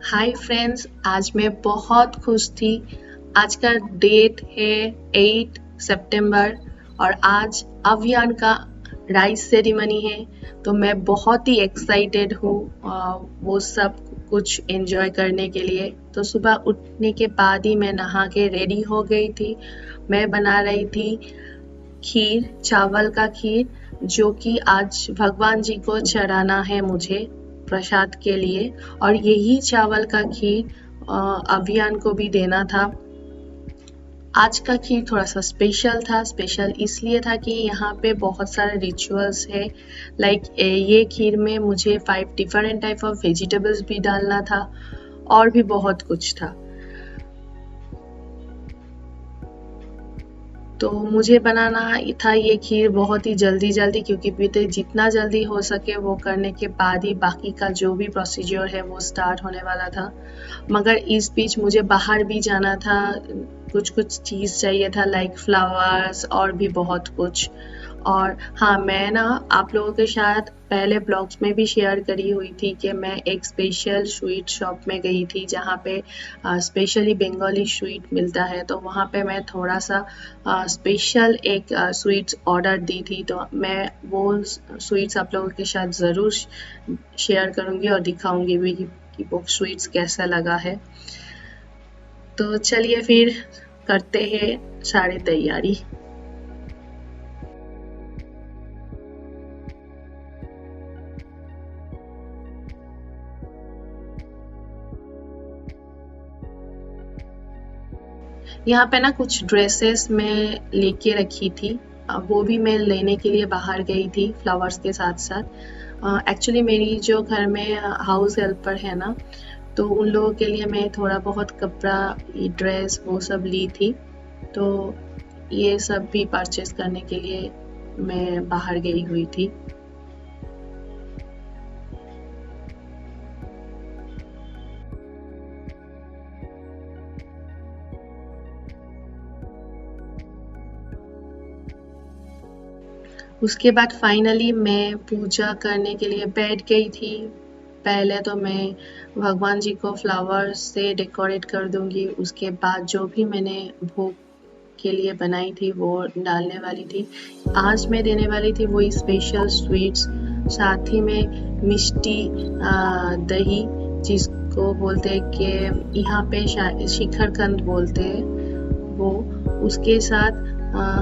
Hi friends, आज मैं बहुत खुश थी। आज का डेट है 8 सितंबर और आज अभियान का राइस सेरेमनी है। तो मैं बहुत ही एक्साइटेड हूँ वो सब कुछ एंजॉय करने के लिए। तो सुबह उठने के बाद ही मैं नहा के रेडी हो गई थी। मैं बना रही थी खीर, चावल का खीर, जो कि आज भगवान जी को चढ़ाना है मुझे प्रसाद के लिए। और यही चावल का खीर अभियान को भी देना था। आज का खीर थोड़ा सा स्पेशल था। स्पेशल इसलिए था कि यहाँ पे बहुत सारे रिचुअल्स है। लाइक ये खीर में मुझे 5 डिफरेंट टाइप ऑफ वेजिटेबल्स भी डालना था और भी बहुत कुछ था। तो मुझे बनाना था ये खीर बहुत ही जल्दी जल्दी, क्योंकि बीते जितना जल्दी हो सके वो करने के बाद ही बाकी का जो भी प्रोसीजर है वो स्टार्ट होने वाला था। मगर इस बीच मुझे बाहर भी जाना था, कुछ कुछ चीज़ चाहिए था लाइक फ्लावर्स और भी बहुत कुछ। और हाँ, मैं ना आप लोगों के साथ पहले ब्लॉग्स में भी शेयर करी हुई थी कि मैं एक स्पेशल स्वीट शॉप में गई थी जहाँ पे स्पेशली बंगाली स्वीट मिलता है। तो वहाँ पे मैं थोड़ा सा स्पेशल एक स्वीट्स ऑर्डर दी थी। तो मैं वो स्वीट्स आप लोगों के साथ ज़रूर शेयर करूँगी और दिखाऊँगी भी कि वो स्वीट्स कैसा लगा है। तो चलिए फिर करते हैं सारी तैयारी। यहाँ पे ना कुछ ड्रेसेस मैं लेके रखी थी। वो भी मैं लेने के लिए बाहर गई थी फ्लावर्स के साथ साथ। एक्चुअली मेरी जो घर में हाउस हेल्पर है ना, तो उन लोगों के लिए मैं थोड़ा बहुत कपड़ा, ड्रेस वो सब ली थी। तो ये सब भी परचेस करने के लिए मैं बाहर गई हुई थी। उसके बाद फाइनली मैं पूजा करने के लिए बैठ गई थी। पहले तो मैं भगवान जी को फ्लावर से डेकोरेट कर दूंगी। उसके बाद जो भी मैंने भोग के लिए बनाई थी वो डालने वाली थी। आज मैं देने वाली थी वही स्पेशल स्वीट्स, साथ ही में मिष्टी दही, जिसको बोलते हैं कि यहाँ पे शिखरकंद बोलते हैं वो। उसके साथ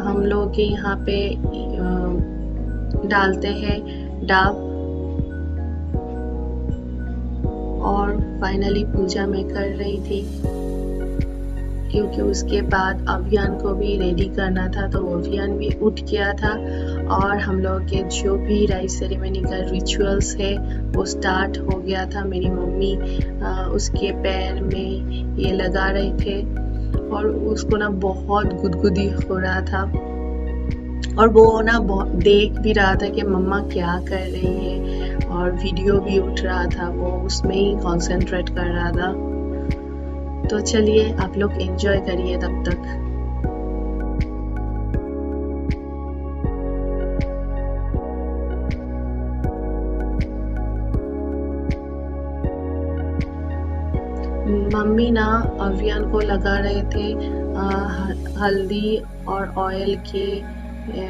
हम लोग के यहाँ पे डालते हैं डाब। और फाइनली पूजा मैं कर रही थी, क्योंकि उसके बाद अभियान को भी रेडी करना था। तो अभियान भी उठ गया था और हम लोग के जो भी राइस सेरेमनी का रिचुअल्स है वो स्टार्ट हो गया था। मेरी मम्मी उसके पैर में ये लगा रहे थे और उसको ना बहुत गुदगुदी हो रहा था। और वो ना देख भी रहा था कि मम्मा क्या कर रही है, और वीडियो भी उठ रहा था, वो उसमें ही कंसंट्रेट कर रहा था। तो चलिए आप लोग एंजॉय करिए तब तक। मम्मी ना अभियान को लगा रहे थे हल्दी और ऑयल के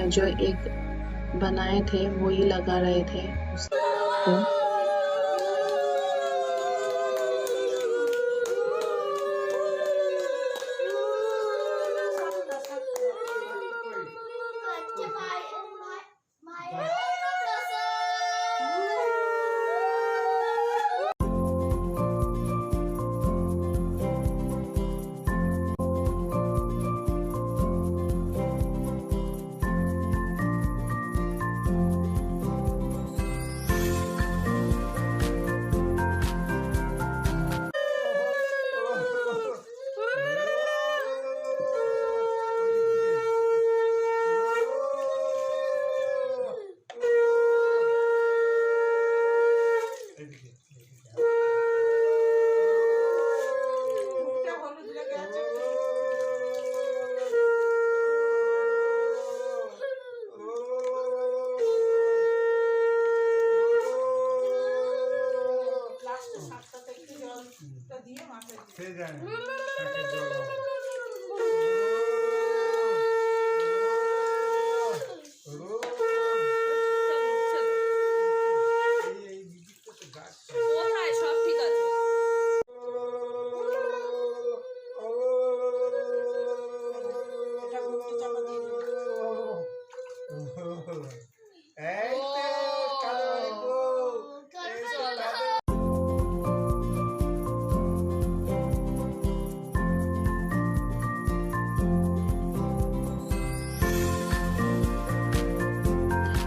जो एक बनाए थे वही लगा रहे थे उसको।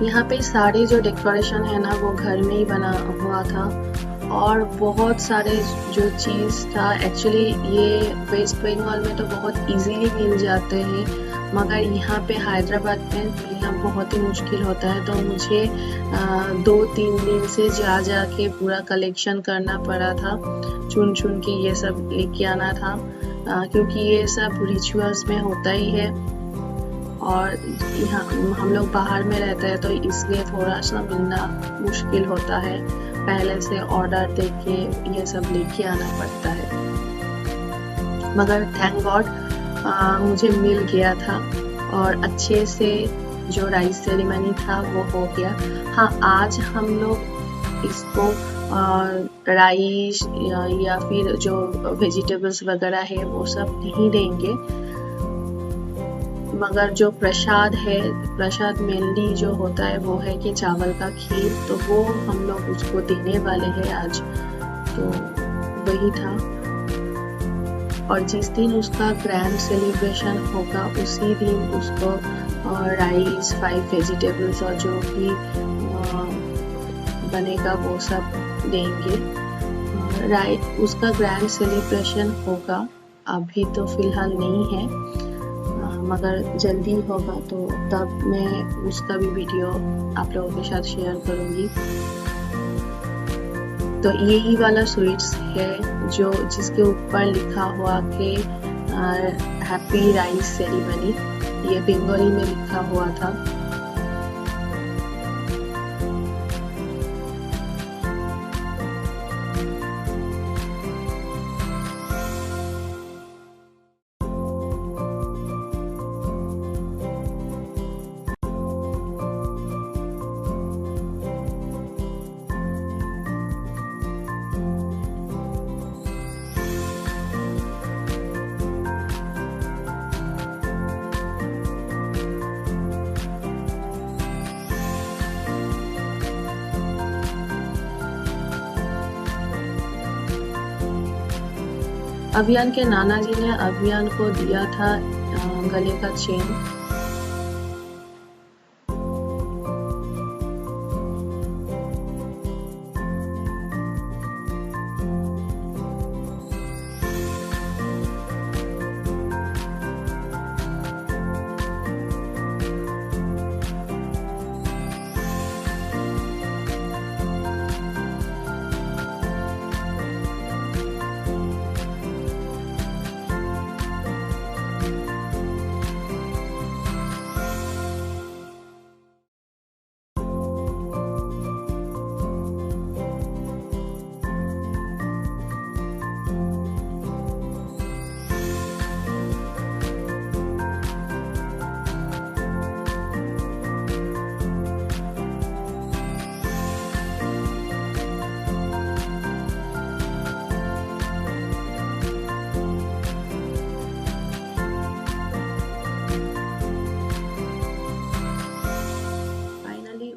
यहाँ पे सारे जो डेकोरेशन है ना वो घर में ही बना हुआ था और बहुत सारे जो चीज़ था एक्चुअली ये वेस्ट बंगाल में तो बहुत इजीली मिल जाते हैं, मगर यहाँ पे हैदराबाद में मिलना बहुत ही मुश्किल होता है। तो मुझे 2-3 दिन से जा के पूरा कलेक्शन करना पड़ा था, चुन चुन के ये सब लेके आना था, क्योंकि ये सब रिचुअल्स में होता ही है और यहाँ हम लोग बाहर में रहते हैं तो इसलिए थोड़ा सा मिलना मुश्किल होता है, पहले से ऑर्डर देके ये सब लेके आना पड़ता है। मगर थैंक गॉड मुझे मिल गया था और अच्छे से जो राइस सेरेमनी था वो हो गया। हाँ, आज हम लोग इसको राइस या फिर जो वेजिटेबल्स वगैरह है वो सब नहीं देंगे, मगर जो प्रसाद है, प्रसाद मेनली जो होता है वो है कि चावल का खीर, तो वो हम लोग उसको देने वाले हैं आज, तो वही था। और जिस दिन उसका ग्रैंड सेलिब्रेशन होगा उसी दिन उसको राइस 5 वेजिटेबल्स और जो भी बनेगा वो सब देंगे। उसका ग्रैंड सेलिब्रेशन होगा, अभी तो फिलहाल नहीं है, मगर जल्दी होगा, तो तब मैं उसका भी वीडियो आप लोगों के साथ शेयर करूँगी। तो यही वाला स्वीट्स है जो जिसके ऊपर लिखा हुआ कि हैप्पी राइस सेरेमनी, ये बंगाली में लिखा हुआ था। अभियान के नाना जी ने अभियान को दिया था गले का चेन।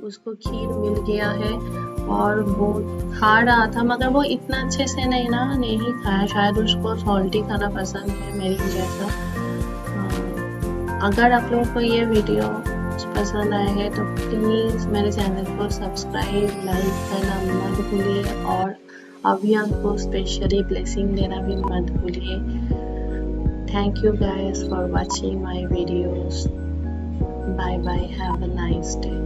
उसको खीर मिल गया है और वो खा रहा था, मगर वो इतना अच्छे से नहीं खाया, शायद उसको सॉल्टी खाना पसंद है मेरी जैसा। अगर आप लोगों को ये वीडियो पसंद आया है तो प्लीज़ मेरे चैनल को सब्सक्राइब, लाइक करना मत भूलिए और अभियान को स्पेशली ब्लेसिंग देना भी मत भूलिए। Thank you guys for watching my videos. Bye bye, have a nice day.